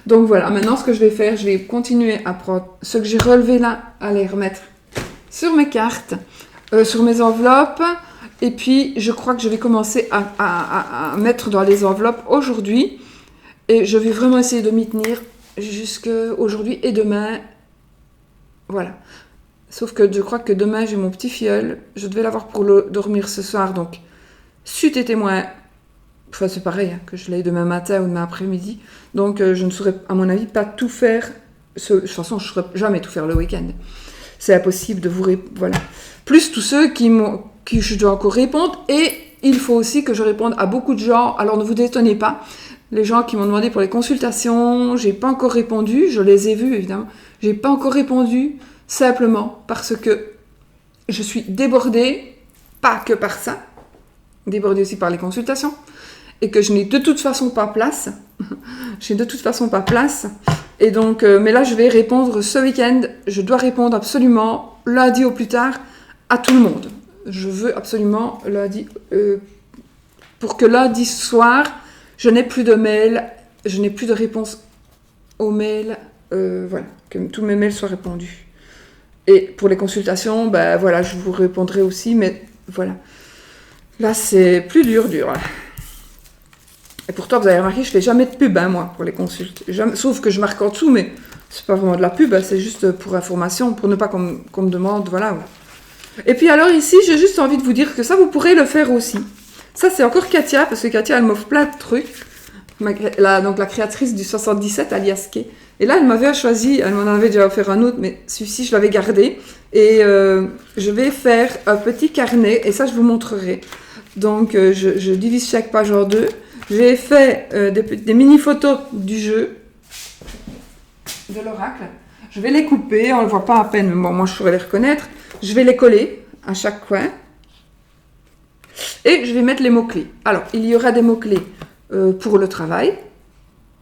Donc voilà, maintenant ce que je vais faire, je vais continuer à prendre ce que j'ai relevé là, à les remettre sur mes cartes. Sur mes enveloppes, et puis je crois que je vais commencer à mettre dans les enveloppes aujourd'hui, et je vais vraiment essayer de m'y tenir jusqu'aujourd'hui et demain, voilà. Sauf que je crois que demain j'ai mon petit filleul, je devais l'avoir pour dormir ce soir, donc c'eût été moins, enfin c'est pareil, hein, que je l'aille demain matin ou demain après-midi, donc je ne saurais à mon avis pas tout faire, de toute façon je ne saurais jamais tout faire le week-end, c'est impossible de vous voilà. Plus tous ceux qui je dois encore répondre. Et il faut aussi que je réponde à beaucoup de gens. Alors ne vous étonnez pas. Les gens qui m'ont demandé pour les consultations, j'ai pas encore répondu. Je les ai vus évidemment. J'ai pas encore répondu simplement parce que je suis débordée. Pas que par ça. Débordée aussi par les consultations. Et que je n'ai de toute façon pas place. Et donc, mais là je vais répondre ce week-end. Je dois répondre absolument lundi au plus tard à tout le monde. Je veux absolument lundi, pour que lundi soir, je n'ai plus de mails, je n'ai plus de réponse aux mails, voilà, que tous mes mails soient répondus. Et pour les consultations, ben voilà, je vous répondrai aussi, mais voilà. Là, c'est plus dur. Et pourtant, vous avez remarqué, je fais jamais de pub, hein, moi, pour les consultes. Jamais, sauf que je marque en dessous, mais c'est pas vraiment de la pub, hein, c'est juste pour information, pour ne pas qu'on me demande, voilà. Et puis alors ici, j'ai juste envie de vous dire que ça, vous pourrez le faire aussi. Ça, c'est encore Katia, parce que Katia, elle m'offre plein de trucs. Donc la créatrice du 77, alias Kay. Et là, elle m'avait choisi, elle m'en avait déjà offert un autre, mais celui-ci, je l'avais gardé. Et je vais faire un petit carnet, et ça, je vous montrerai. Donc, je divise chaque page en deux. J'ai fait des mini-photos du jeu, de l'oracle. Je vais les couper, on ne le voit pas à peine, mais bon, moi, je saurais les reconnaître. Je vais les coller à chaque coin. Et je vais mettre les mots-clés. Alors, il y aura des mots-clés pour le travail.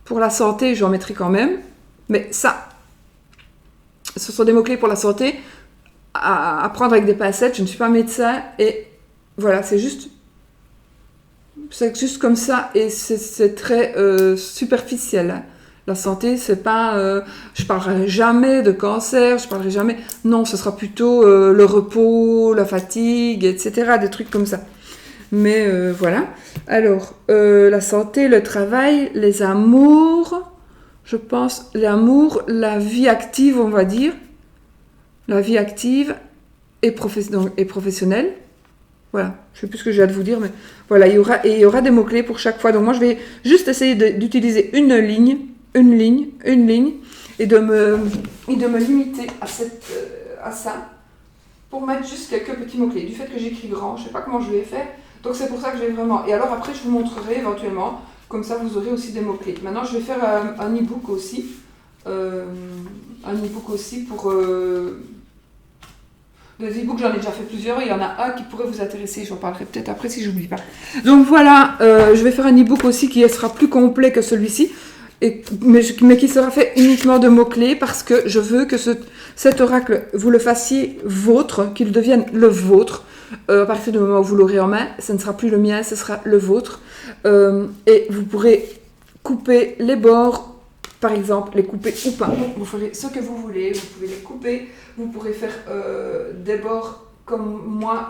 Pour la santé, j'en mettrai quand même. Mais ça, ce sont des mots-clés pour la santé à prendre avec des pincettes. Je ne suis pas médecin. Et voilà, c'est juste comme ça. Et c'est très superficiel. Hein. La santé, c'est pas... je parlerai jamais de cancer, je parlerai jamais... Non, ce sera plutôt le repos, la fatigue, etc. Des trucs comme ça. Mais voilà. Alors, la santé, le travail, les amours... Je pense, l'amour, la vie active, on va dire. La vie active et professionnelle. Voilà, je ne sais plus ce que j'ai à vous dire, mais voilà, il y aura des mots-clés pour chaque fois. Donc moi, je vais juste essayer d'utiliser une ligne, et de me limiter à ça, pour mettre juste quelques petits mots-clés. Du fait que j'écris grand, je ne sais pas comment je vais faire, donc c'est pour ça que je vais vraiment... Et alors après, je vous montrerai éventuellement Comme ça, vous aurez aussi des mots-clés. Maintenant, je vais faire un e-book aussi. Un e-book aussi pour... les e-books, j'en ai déjà fait plusieurs. Il y en a un qui pourrait vous intéresser. J'en parlerai peut-être après si j'oublie pas. Donc voilà, je vais faire un e-book aussi qui sera plus complet que celui-ci. Mais qui sera fait uniquement de mots-clés parce que je veux que cet oracle, vous le fassiez vôtre, qu'il devienne le vôtre. À partir du moment où vous l'aurez en main, ce ne sera plus le mien, ce sera le vôtre. Et vous pourrez couper les bords, par exemple, les couper ou pas. Vous ferez ce que vous voulez, vous pouvez les couper. Vous pourrez faire des bords comme moi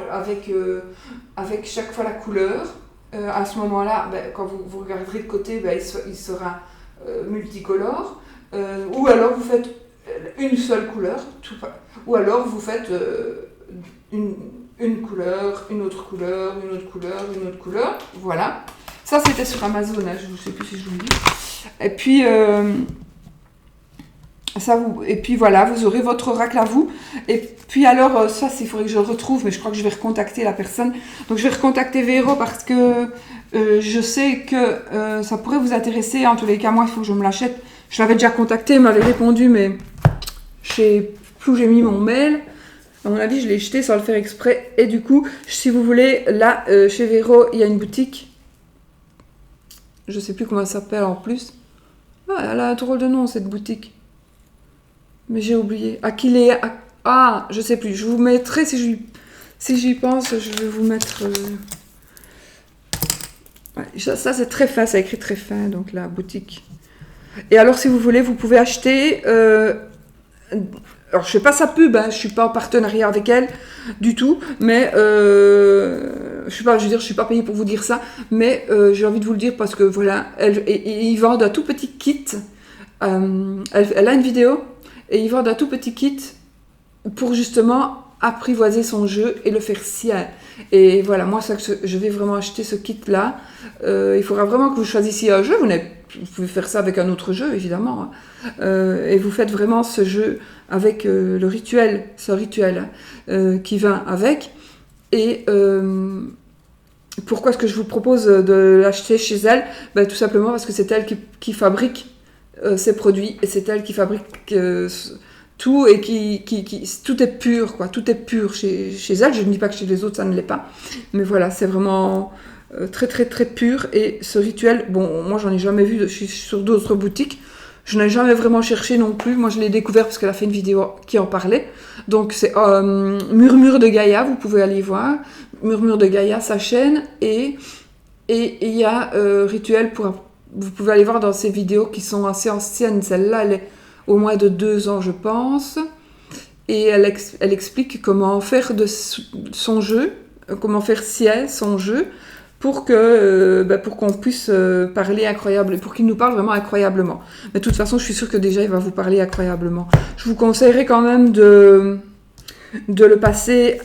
avec chaque fois la couleur. À ce moment-là, quand vous regarderez de côté, il sera multicolore, ou alors vous faites une seule couleur, ou alors vous faites une couleur, une autre couleur, une autre couleur, une autre couleur, voilà. Ça c'était sur Amazon, hein, je ne sais plus si je vous le dis. Et puis, et puis voilà, vous aurez votre oracle à vous. Et puis alors, ça il faudrait que je le retrouve, mais je crois que je vais recontacter la personne. Donc je vais recontacter Véro parce que je sais que ça pourrait vous intéresser. En tous les cas, moi, il faut que je me l'achète. Je l'avais déjà contacté, il m'avait répondu, mais je sais plus où j'ai mis mon mail. À mon avis, je l'ai jeté sans le faire exprès. Et du coup, si vous voulez, là, chez Véro, il y a une boutique. Je sais plus comment elle s'appelle en plus. Ah, elle a un drôle de nom, cette boutique. Mais j'ai oublié. Ah, je sais plus. Je vous mettrai, si j'y pense, je vais vous mettre... Ouais, ça c'est très fin, ça écrit très fin, donc la boutique. Et alors si vous voulez, vous pouvez acheter... alors je fais pas sa pub, hein, je suis pas en partenariat avec elle du tout, mais je suis pas payée pour vous dire ça, mais j'ai envie de vous le dire parce que voilà, ils vendent un tout petit kit. Elle a une vidéo et ils vendent un tout petit kit pour justement apprivoiser son jeu et le faire sien. Et voilà, moi, je vais vraiment acheter ce kit-là. Il faudra vraiment que vous choisissiez un jeu. Vous pouvez faire ça avec un autre jeu, évidemment. Et vous faites vraiment ce jeu avec le rituel, ce rituel qui va avec. Et pourquoi est-ce que je vous propose de l'acheter chez elle? Tout simplement parce que c'est elle qui fabrique ses produits et c'est elle qui fabrique... tout et tout est pur, quoi. Tout est pur chez elle. Je ne dis pas que chez les autres ça ne l'est pas, mais voilà, c'est vraiment très très très pur. Et ce rituel, bon, moi j'en ai jamais vu. Je suis sur d'autres boutiques, je n'ai jamais vraiment cherché non plus. Moi je l'ai découvert parce qu'elle a fait une vidéo qui en parlait. Donc c'est Murmure de Gaïa, vous pouvez aller voir. Murmure de Gaïa, sa chaîne, et il y a rituel vous pouvez aller voir dans ses vidéos qui sont assez anciennes. Celle-là, elle est au moins de 2 ans, je pense. Et elle explique comment faire de son jeu, comment faire sien son jeu, pour qu'on puisse parler incroyable, pour qu'il nous parle vraiment incroyablement. Mais de toute façon, je suis sûre que déjà, il va vous parler incroyablement. Je vous conseillerais quand même de le passer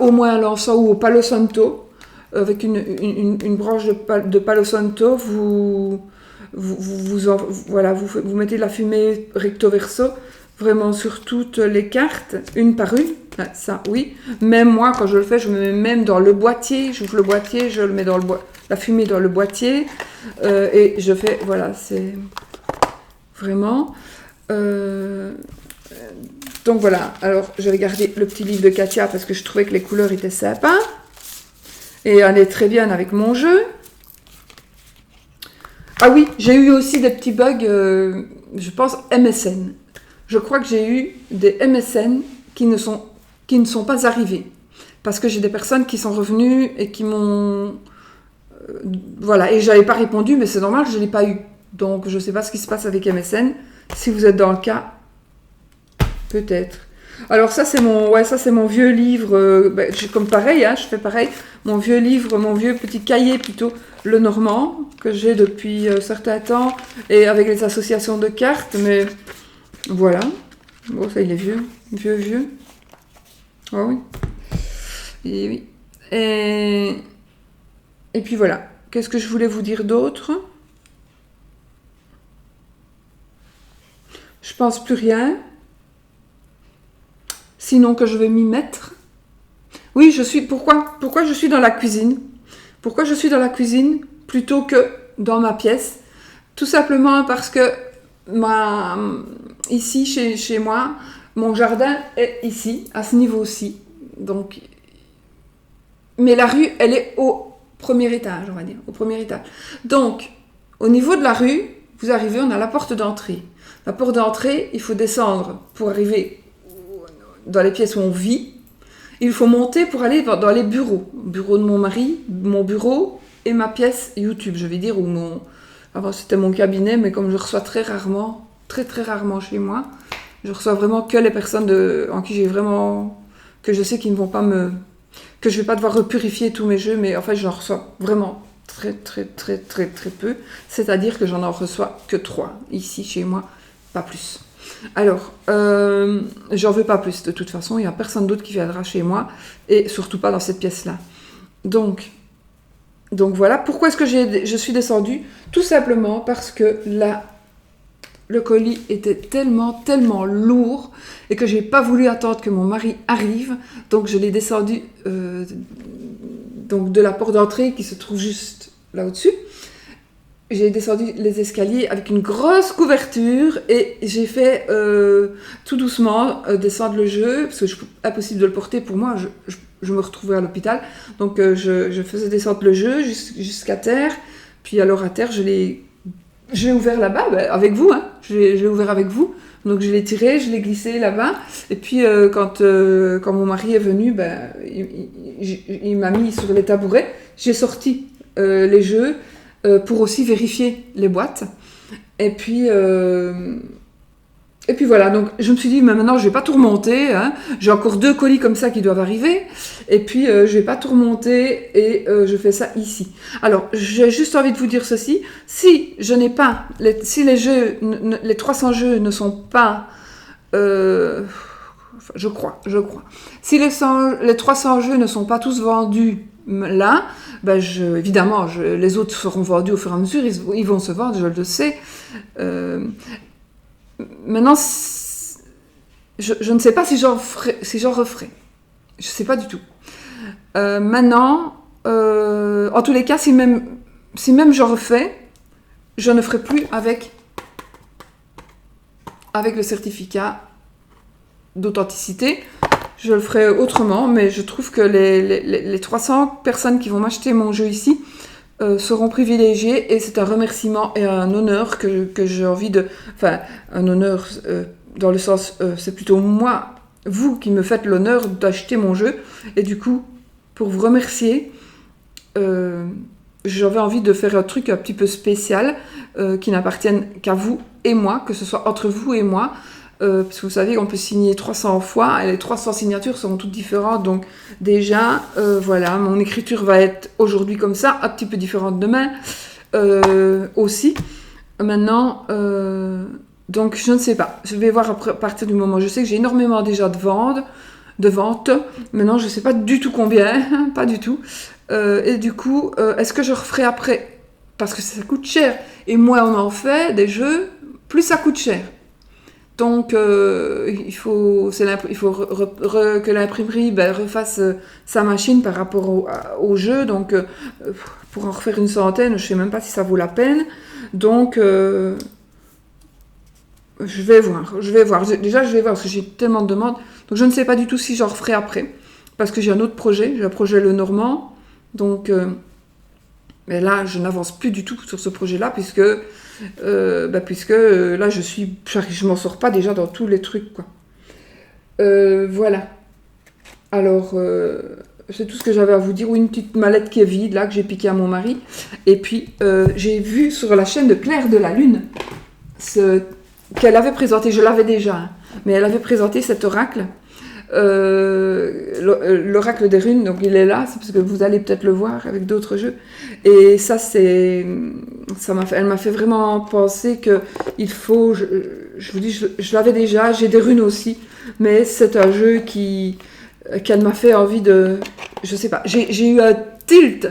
au moins à l'encens ou au Palo Santo. Avec une branche de Palo Santo, vous mettez de la fumée recto verso vraiment sur toutes les cartes, une par une. Ça, oui. Même moi, quand je le fais, je me mets même dans le boîtier. J'ouvre le boîtier, je le mets dans la fumée dans le boîtier. Et je fais, voilà, c'est vraiment... donc voilà. Alors, j'avais gardé le petit livre de Katia parce que je trouvais que les couleurs étaient sympas. Et elle est très bien avec mon jeu. Ah oui, j'ai eu aussi des petits bugs, je pense MSN. Je crois que j'ai eu des MSN qui ne sont pas arrivés. Parce que j'ai des personnes qui sont revenues et qui m'ont... voilà, et j'avais pas répondu, mais c'est normal, je ne l'ai pas eu. Donc je ne sais pas ce qui se passe avec MSN. Si vous êtes dans le cas, peut-être. Alors ça c'est mon vieux livre, comme pareil, hein, je fais pareil, mon vieux livre, mon vieux petit cahier plutôt, le Normand, que j'ai depuis un certain temps, et avec les associations de cartes, mais voilà, bon ça il est vieux. Ah oui, et oui, et puis voilà, qu'est-ce que je voulais vous dire d'autre? Je pense plus rien. Sinon que je vais m'y mettre. Oui, pourquoi je suis dans la cuisine? Pourquoi je suis dans la cuisine plutôt que dans ma pièce, tout simplement parce que ici, chez moi, mon jardin est ici, à ce niveau-ci. Donc, mais la rue, elle est au premier étage, on va dire, au premier étage. Donc, au niveau de la rue, vous arrivez, on a la porte d'entrée. La porte d'entrée, il faut descendre pour arriver dans les pièces où on vit. Il faut monter pour aller dans les bureaux. Le bureau de mon mari, mon bureau et ma pièce YouTube, je vais dire, avant c'était mon cabinet, mais comme je reçois très rarement, très très rarement chez moi, je reçois vraiment que les personnes en qui j'ai vraiment, que je sais qu'ils ne vont pas que je vais pas devoir repurifier tous mes jeux, mais en fait j'en reçois vraiment très très très très très peu, c'est-à-dire que j'en en reçois que 3 ici chez moi, pas plus. Alors, j'en veux pas plus de toute façon, il n'y a personne d'autre qui viendra chez moi, et surtout pas dans cette pièce-là. Donc voilà, pourquoi est-ce que je suis descendue? Tout simplement parce que le colis était tellement lourd et que j'ai pas voulu attendre que mon mari arrive, donc je l'ai descendu donc de la porte d'entrée qui se trouve juste là au-dessus. J'ai descendu les escaliers avec une grosse couverture et j'ai fait tout doucement descendre le jeu, parce que impossible de le porter pour moi, je me retrouvais à l'hôpital, donc je faisais descendre le jeu jusqu'à terre, puis alors à terre je l'ai ouvert là-bas, avec vous, hein. Je l'ai ouvert avec vous, donc je l'ai tiré, je l'ai glissé là-bas, et puis quand mon mari est venu, il m'a mis sur les tabourets, j'ai sorti les jeux, pour aussi vérifier les boîtes. Et puis voilà, donc je me suis dit, mais maintenant je vais pas tout remonter, hein. J'ai encore 2 colis comme ça qui doivent arriver, et puis je vais pas tout remonter, et je fais ça ici. Alors, j'ai juste envie de vous dire ceci, si je n'ai pas, si les jeux, les 300 jeux ne sont pas, je crois, si les 300 jeux ne sont pas tous vendus là, évidemment, les autres seront vendus au fur et à mesure, ils vont se vendre, je le sais. Maintenant, je ne sais pas si j'en referai. Je ne sais pas du tout. Maintenant, en tous les cas, si même j'en refais, je ne ferai plus avec le certificat d'authenticité. Je le ferai autrement, mais je trouve que les 300 personnes qui vont m'acheter mon jeu ici seront privilégiées, et c'est un remerciement et un honneur que j'ai envie de... Enfin, un honneur dans le sens, c'est plutôt moi, vous qui me faites l'honneur d'acheter mon jeu, et du coup, pour vous remercier, j'avais envie de faire un truc un petit peu spécial qui n'appartienne qu'à vous et moi, que ce soit entre vous et moi, parce que vous savez qu'on peut signer 300 fois et les 300 signatures seront toutes différentes, donc déjà voilà, mon écriture va être aujourd'hui comme ça, un petit peu différente demain aussi. Maintenant donc je ne sais pas, je vais voir à partir du moment, je sais que j'ai énormément déjà de ventes, maintenant je ne sais pas du tout combien, pas du tout, et du coup est-ce que je referai après, parce que ça coûte cher, et moins on en fait des jeux, plus ça coûte cher. Donc, il faut que l'imprimerie refasse sa machine par rapport au jeu. Donc, pour en refaire une centaine, je ne sais même pas si ça vaut la peine. Donc, je vais voir. Déjà, je vais voir parce que j'ai tellement de demandes. Donc, je ne sais pas du tout si j'en referai après. Parce que j'ai un autre projet. J'ai un projet Le Normand. Donc, mais là, je n'avance plus du tout sur ce projet-là puisque là, je m'en sors pas déjà dans tous les trucs, quoi. Voilà. Alors, c'est tout ce que j'avais à vous dire. Ou une petite mallette qui est vide, là, que j'ai piquée à mon mari. Et puis, j'ai vu sur la chaîne de Claire de la Lune qu'elle avait présenté, je l'avais déjà, hein, mais elle avait présenté cet oracle. L'oracle des runes, donc il est là, c'est parce que vous allez peut-être le voir avec d'autres jeux, et ça elle m'a fait vraiment penser que il faut, je vous dis, je l'avais déjà, j'ai des runes aussi, mais c'est un jeu qu'elle m'a fait envie de, je sais pas, j'ai eu un tilt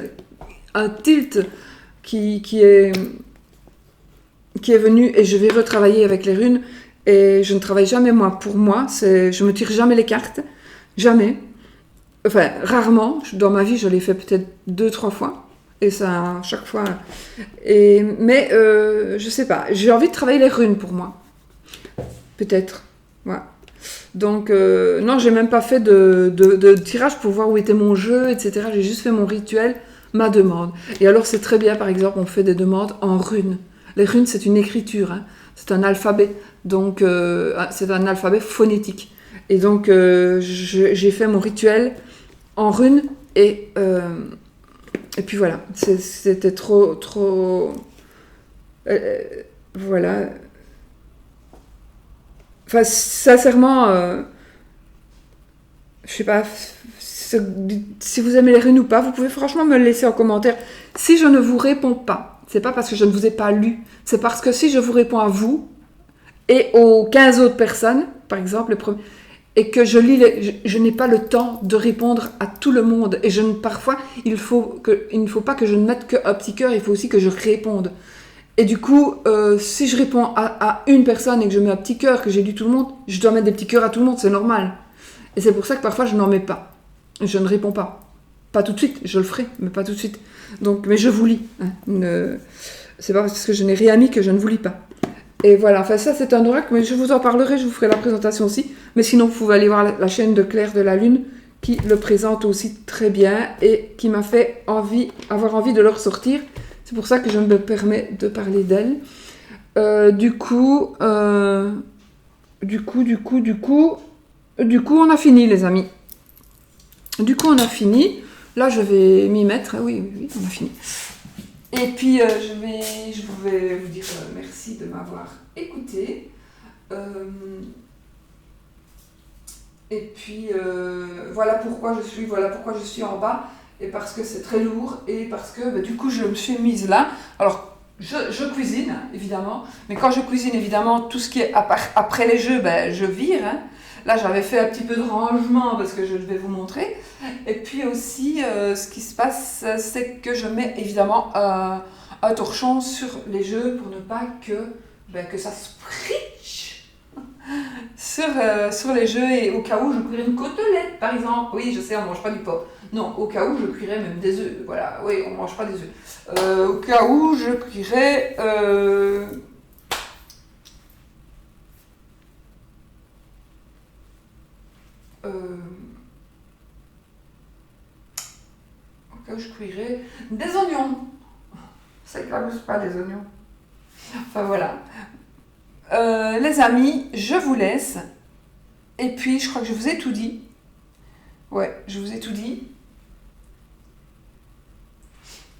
qui est venu, et je vais retravailler avec les runes. Et je ne travaille jamais moi pour moi, je me tire jamais les cartes, jamais. Enfin, rarement, dans ma vie je l'ai fait peut-être 2-3 fois, Et ça, à chaque fois... Mais je sais pas, j'ai envie de travailler les runes pour moi. Peut-être. Ouais. Donc, non, j'ai même pas fait de tirage pour voir où était mon jeu, etc. J'ai juste fait mon rituel, ma demande. Et alors, c'est très bien, par exemple, on fait des demandes en runes. Les runes, c'est une écriture, hein. C'est un alphabet. Donc, c'est un alphabet phonétique. Et donc, j'ai fait mon rituel en runes et puis voilà. C'était trop... voilà. Enfin, sincèrement, je sais pas si vous aimez les runes ou pas, vous pouvez franchement me le laisser en commentaire. Si je ne vous réponds pas, c'est pas parce que je ne vous ai pas lu, c'est parce que si je vous réponds à vous et aux 15 autres personnes, par exemple, et que je n'ai pas le temps de répondre à tout le monde. Et parfois, il ne faut pas que je ne mette qu'un petit cœur, il faut aussi que je réponde. Et du coup, si je réponds à une personne et que je mets un petit cœur, que j'ai lu tout le monde, je dois mettre des petits cœurs à tout le monde, c'est normal. Et c'est pour ça que parfois je n'en mets pas. Je ne réponds pas. Pas tout de suite, je le ferai, mais pas tout de suite. Donc, mais je vous lis. Hein. C'est pas parce que je n'ai rien mis que je ne vous lis pas. Et voilà, enfin ça c'est un oracle, mais je vous en parlerai, je vous ferai la présentation aussi. Mais sinon, vous pouvez aller voir la chaîne de Claire de la Lune, qui le présente aussi très bien et qui m'a fait avoir envie de le ressortir. C'est pour ça que je me permets de parler d'elle. Du coup, on a fini, les amis. Du coup, on a fini. Là, je vais m'y mettre. Oui, on a fini. Et puis, je vais vous dire merci de m'avoir écouté. Et puis, voilà pourquoi je suis en bas. Et parce que c'est très lourd. Et parce que, du coup, je me suis mise là. Alors, je cuisine, hein, évidemment. Mais quand je cuisine, évidemment, tout ce qui est après les jeux, je vire. Hein. Là, j'avais fait un petit peu de rangement parce que je vais vous montrer. Et puis aussi, ce qui se passe, c'est que je mets évidemment un torchon sur les jeux pour ne pas que ça spritch sur les jeux. Et au cas où je cuirais une côtelette, par exemple. Oui, je sais, on ne mange pas du porc. Non, au cas où je cuirais même des œufs. Voilà, oui, on ne mange pas des œufs. Au cas où je cuirais... je cuirais des oignons. Ça éclabousse pas les oignons. Enfin voilà. Les amis, je vous laisse. Et puis je crois que je vous ai tout dit. Ouais, je vous ai tout dit.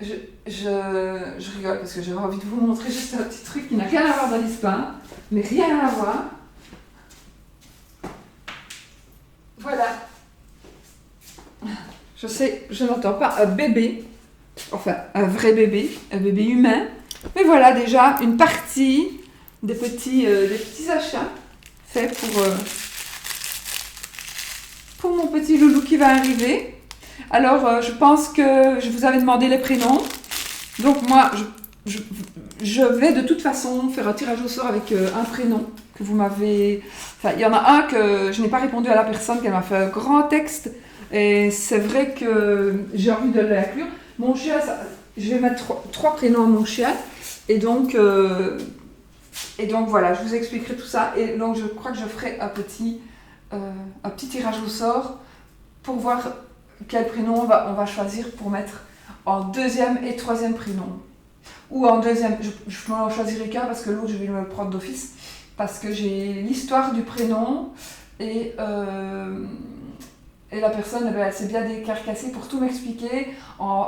Je rigole parce que j'avais envie de vous montrer juste un petit truc qui n'a rien à voir dans l'histoire. Mais rien à voir. Voilà. Je sais, je n'entends pas un bébé, enfin un vrai bébé, un bébé humain. Mais voilà déjà une partie des petits achats faits pour mon petit loulou qui va arriver. Alors je pense que je vous avais demandé les prénoms. Donc moi je vais de toute façon faire un tirage au sort avec un prénom que vous m'avez... Enfin il y en a un que je n'ai pas répondu à la personne, qu'elle m'a fait un grand texte. Et c'est vrai que j'ai envie de l'inclure. Mon chien, je vais mettre trois prénoms à mon chien. Et donc voilà, je vous expliquerai tout ça. Et donc je crois que je ferai un petit tirage au sort pour voir quel prénom on va choisir pour mettre en deuxième et troisième prénom. Ou en deuxième, je n'en choisirai qu'un parce que l'autre je vais me le prendre d'office. Parce que j'ai l'histoire du prénom et la personne, elle s'est bien décarcassée pour tout m'expliquer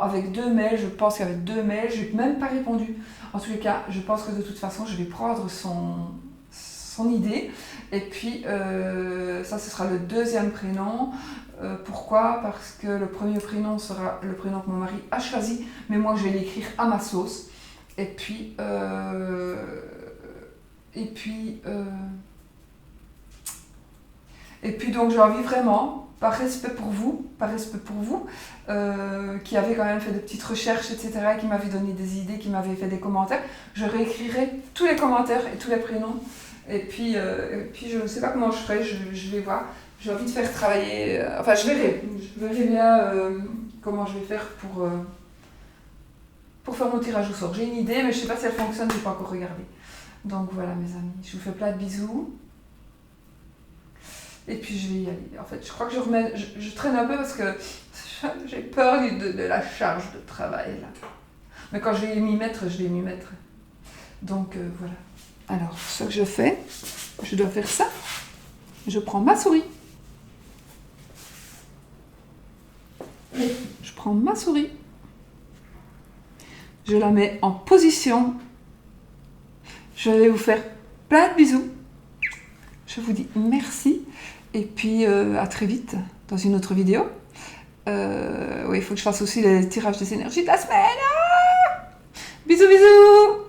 avec 2 mails. Je pense qu'avec 2 mails, je n'ai même pas répondu. En tous les cas, je pense que de toute façon, je vais prendre son idée. Et puis, ça, ce sera le deuxième prénom. Pourquoi ? Parce que le premier prénom sera le prénom que mon mari a choisi, mais moi, je vais l'écrire à ma sauce. Et puis donc, j'ai envie vraiment... par respect pour vous, qui avez quand même fait de petites recherches, etc., qui m'avez donné des idées, qui m'avez fait des commentaires, je réécrirai tous les commentaires et tous les prénoms. Et puis je ne sais pas comment je ferai, je vais voir. J'ai envie de faire travailler... je verrai bien comment je vais faire pour faire mon tirage au sort. J'ai une idée, mais je ne sais pas si elle fonctionne, je n'ai pas encore regardé. Donc voilà mes amis, je vous fais plein de bisous. Et puis je vais y aller. En fait, je crois que je traîne un peu parce que j'ai peur de la charge de travail là. Mais quand je vais m'y mettre, je vais m'y mettre. Donc voilà. Alors, ce que je fais, je dois faire ça. Je prends ma souris. Je prends ma souris. Je la mets en position. Je vais vous faire plein de bisous. Je vous dis merci. Et puis à très vite dans une autre vidéo. Oui, il faut que je fasse aussi les tirages des énergies de la semaine. Ah, bisous, bisous.